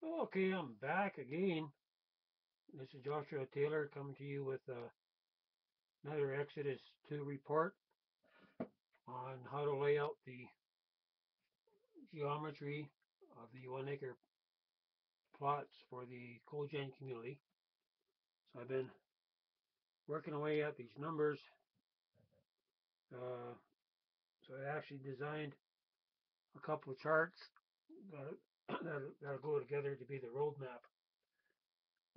Okay, I'm back again. This is Joshua Taylor coming to you with another Exodus 2 report on how to lay out the geometry of the 1 acre plots for the cogen community. So I've been working away at these numbers. So I actually designed a couple of charts that'll go together to be the roadmap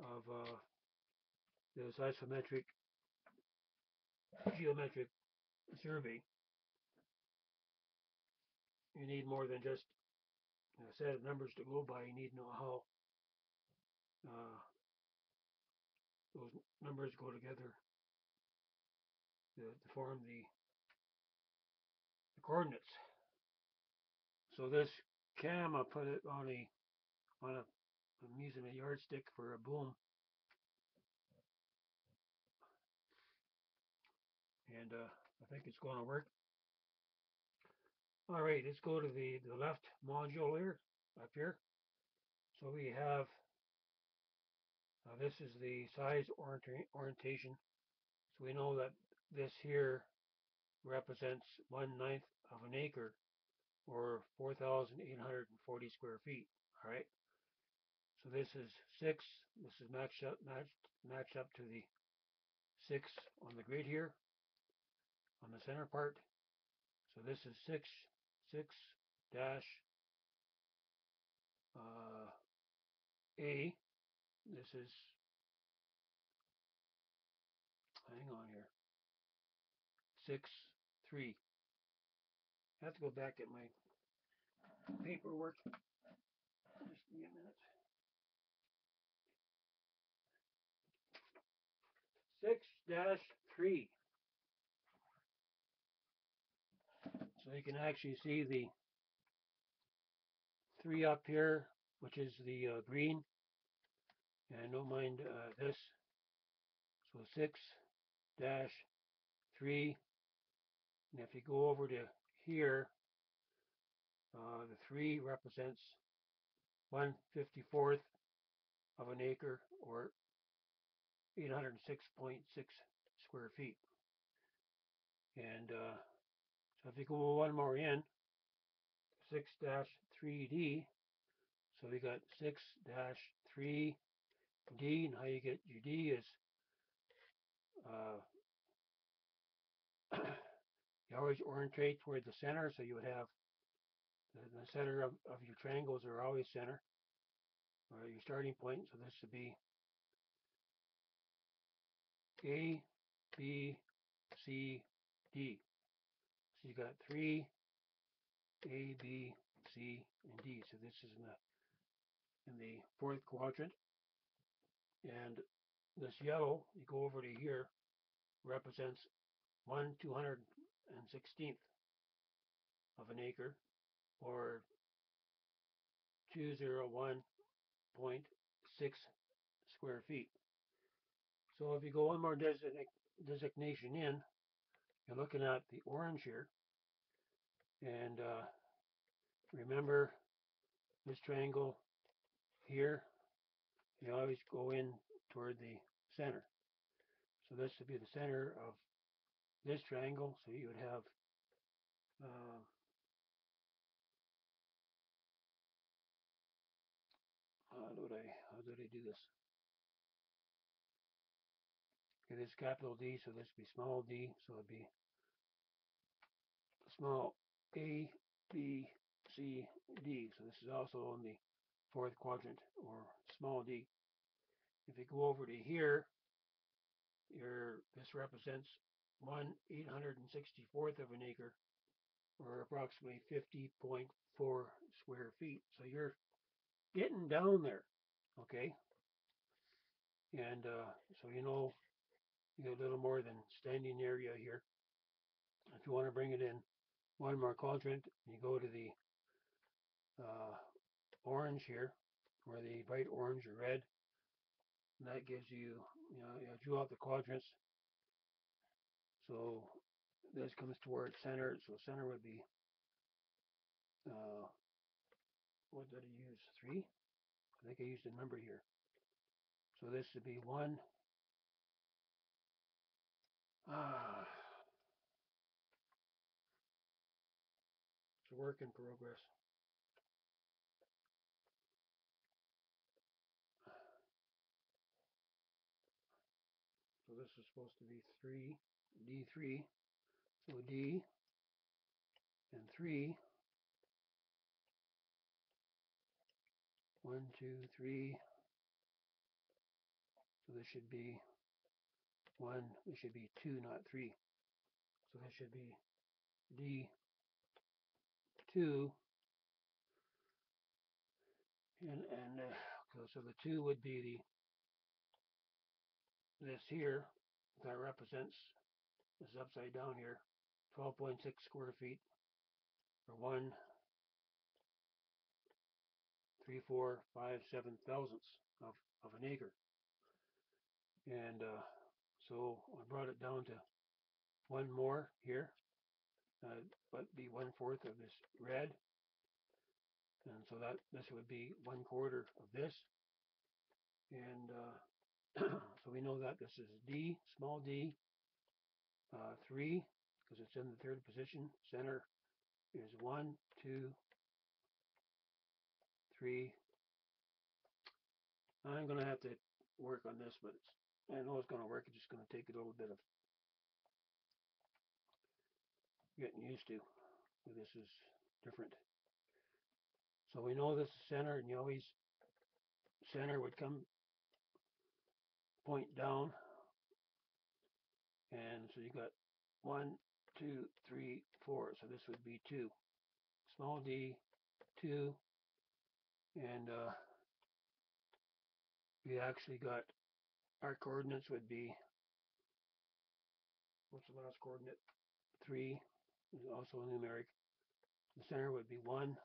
of this isometric geometric survey. You need more than just a set of numbers to go by. You need to know how those numbers go together to form the coordinates. So this cam, I put it on I'm using a yardstick for a boom, and I think it's going to work. All right, let's go to the left module here, up here. So we have, this is the size orientation. So we know that this here represents 1/9 of an acre, or 4,840 square feet. All right. So this is 6. This is matched up to the 6 on the grid here on the center part. So this is 6 dash A. This is, hang on here, 6 3. I have to go back at my paperwork. Just give me a minute. 6 dash 3. So you can actually see the 3 up here, which is the green, and don't mind this. So 6 dash 3, and if you go over to here, the 3 represents 1/54th of an acre, or 806.6 square feet. And so if you go one more in, 6 dash 3D, so we got 6 dash 3D, and how you get your D is you always orientate toward the center, so you would have the center of your triangles are always center, or your starting point. So this would be A, B, C, D. So you got 3 A, B, C, and D. So this is in the fourth quadrant. And this yellow, you go over to here, represents 1/216th of an acre, or 201.6 square feet. So if you go one more designation in, you're looking at the orange here. And remember this triangle here, you always go in toward the center. So this would be the center of this triangle. So you would have how did I do this? Okay, this is capital D, so this would be small d, so it'd be small a, b, c, d. So this is also in the fourth quadrant, or small d. If you go over to here, this represents 1/864th of an acre, or approximately 50.4 square feet. So you're getting down there, okay? And so you know you got a little more than standing area here. If you want to bring it in one more quadrant, you go to the orange here, or the bright orange or red, and that gives you, you drew out the quadrants. So this comes towards center, so center would be, what did I use, 3? think I used a number here. So this would be 1. It's a work in progress. So this is supposed to be 3, D3. So D and 3. 1, 2, 3. So this should be 1. This should be 2, not 3. So this should be D2. And so the 2 would be this here. That represents this upside down here. 12.6 square feet, or 1.3457 thousandths of an acre. And so I brought it down to 1 more here, but be 1/4 of this red. And so that this would be 1/4 of this. And so we know that this is D, small d, 3, because it's in the 3rd position. Center is 1, 2, 3. I'm going to have to work on this, but I know it's going to work. It's just going to take a little bit of getting used to. This is different. So we know this is center, and you always, center would come point down. And so you got 1, 2, 3, 4. So this would be 2. Small d, 2. And we actually got our coordinates would be, what's the last coordinate? 3 is also numeric. The center would be 1,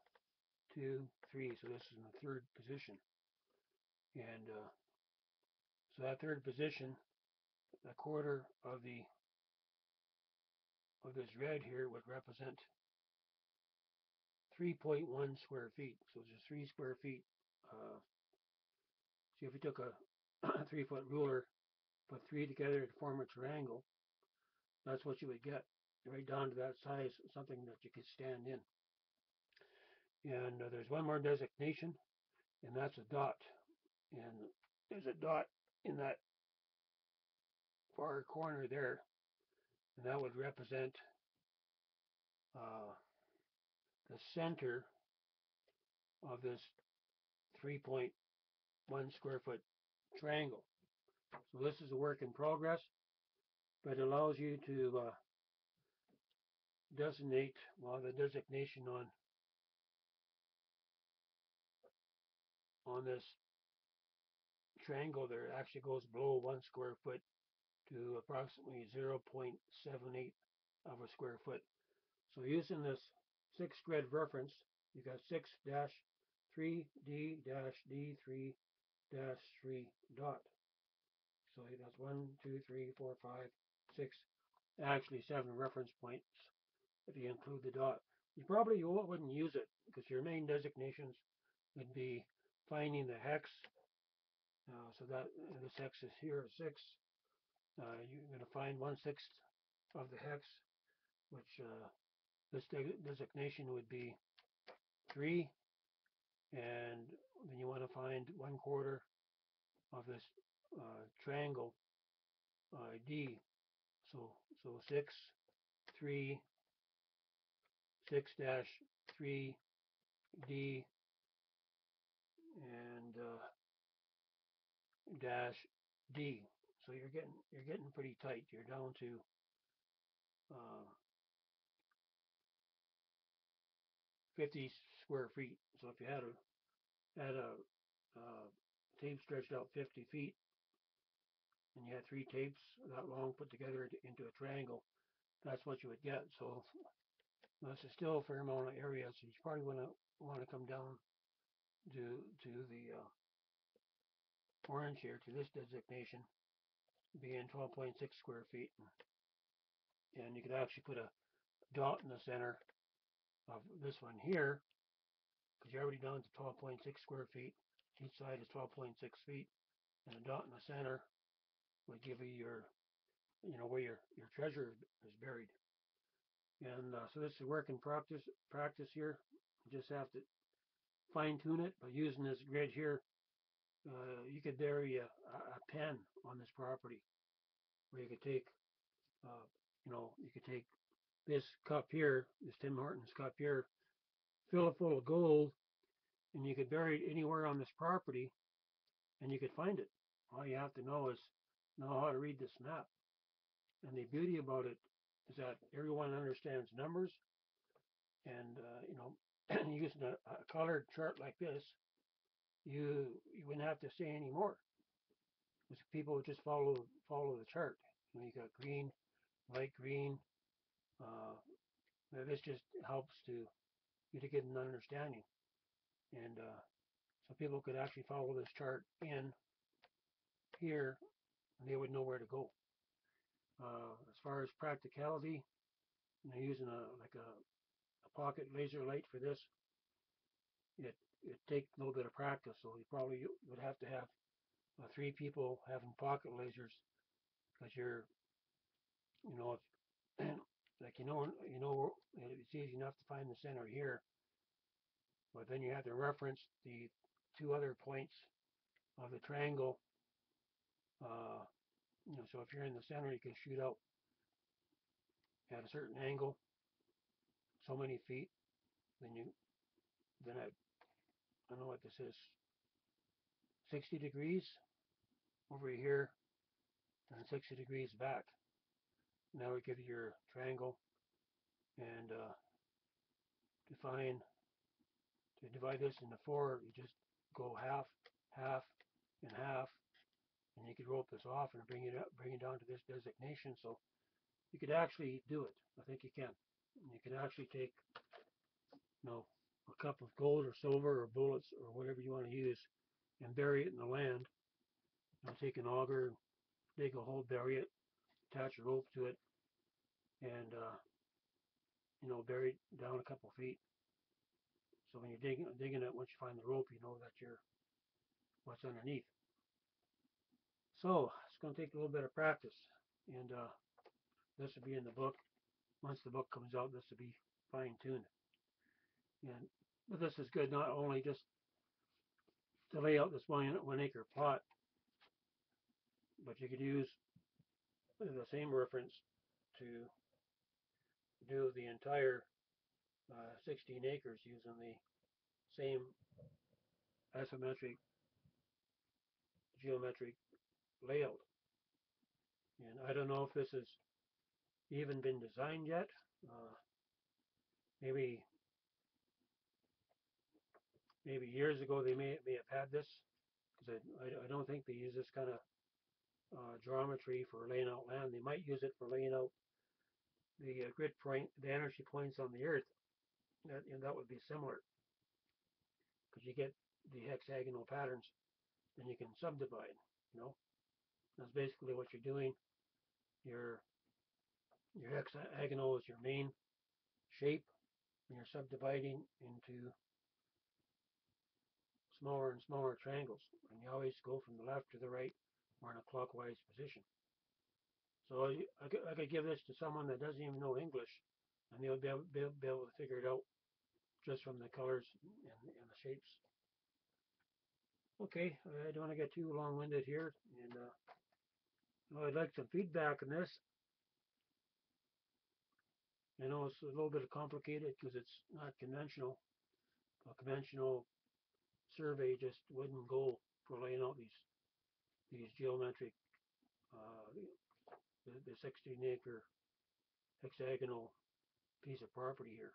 2, 3. So this is in the 3rd position. And so that 3rd position, a quarter of this red here would represent 3.1 square feet. So it's just 3 square feet. See, if you took a 3-foot ruler, put 3 together to form a triangle, that's what you would get, right down to that size, something that you could stand in. And there's one more designation, and that's a dot. And there's a dot in that far corner there, and that would represent the center of this 3.1 square foot triangle. So this is a work in progress, but it allows you to designate, well, the designation on this triangle there actually goes below 1 square foot to approximately 0.78 of a square foot. So using this 6 grid reference, you got 6-3D-D3-3 dot. So that's 1, 2, 3, 4, 5, 6, actually 7 reference points if you include the dot. You probably wouldn't use it because your main designations would be finding the hex. So that this hex is here, 6. You're going to find 1/6 of the hex, which this designation would be 3. And then you want to find 1/4 of this triangle, D. So 6, 3, 6-3, D, and dash D. So you're getting pretty tight. You're down to 50 square feet. So if you had a tape stretched out 50 feet, and you had 3 tapes that long put together into a triangle, that's what you would get. So this is still a fair amount of area. So you probably want to come down to the orange here, to this designation, being 12.6 square feet. And you could actually put a dot in the center of this one here, because you're already down to 12.6 square feet. Each side is 12.6 feet, and a dot in the center would give you your, where your treasure is buried. And so this is work in practice here. You just have to fine tune it by using this grid here. You could bury a pen on this property, where you could take, you could take this cup here, this Tim Hortons cup here, fill it full of gold, and you could bury it anywhere on this property, and you could find it. All you have to know is know how to read this map. And the beauty about it is that everyone understands numbers, and using a colored chart like this, you wouldn't have to say any more, because people would just follow the chart. You got green, light green. Uh, this just helps you to get an understanding, and so people could actually follow this chart in here, and they would know where to go. As far as practicality, using a pocket laser light for this, it takes a little bit of practice. So you probably would have to have 3 people having pocket lasers, because you're, if, like it's easy enough to find the center here, but then you have to reference the 2 other points of the triangle. So if you're in the center, you can shoot out at a certain angle, so many feet. Then I don't know what this is, 60 degrees over here and 60 degrees back. Now we give you your triangle, and to divide this into 4, you just go half, half, and half, and you could rope this off and bring it down to this designation. So you could actually do it. I think you can. You can actually take, a cup of gold or silver or bullets or whatever you want to use, and bury it in the land. Take an auger, dig a hole, bury it, attach a rope to it, and bury it down a couple feet. So when you're digging it, once you find the rope, you know that what's underneath. So it's going to take a little bit of practice, and this will be in the book. Once the book comes out, this will be fine-tuned. But this is good not only just to lay out this 1 acre plot, but you could use the same reference to do the entire 16 acres using the same isometric geometric layout. And I don't know if this has even been designed yet. Maybe years ago they may have had this, because I don't think they use this kind of geometry for laying out land. They might use it for laying out the grid point, the energy points on the Earth. And that would be similar, because you get the hexagonal patterns, and you can subdivide. That's basically what you're doing. Your hexagonal is your main shape, and you're subdividing into smaller and smaller triangles, and you always go from the left to the right or in a clockwise position. So I could give this to someone that doesn't even know English, and they'll be able to figure it out just from the colors and the shapes. Okay, I don't want to get too long-winded here, and I'd like some feedback on this. I know it's a little bit complicated because it's not conventional. A conventional survey just wouldn't go for laying out these geometric, the 16 acre hexagonal piece of property here.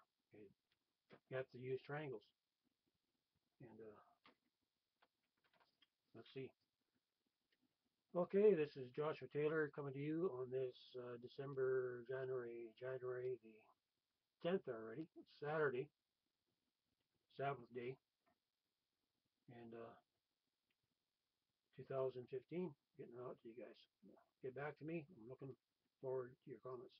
You have to use triangles. And let's see. Okay, this is Joshua Taylor coming to you on this January the 10th already. It's Saturday, Sabbath day, and 2015, getting out to you guys. Get back to me. I'm looking forward to your comments.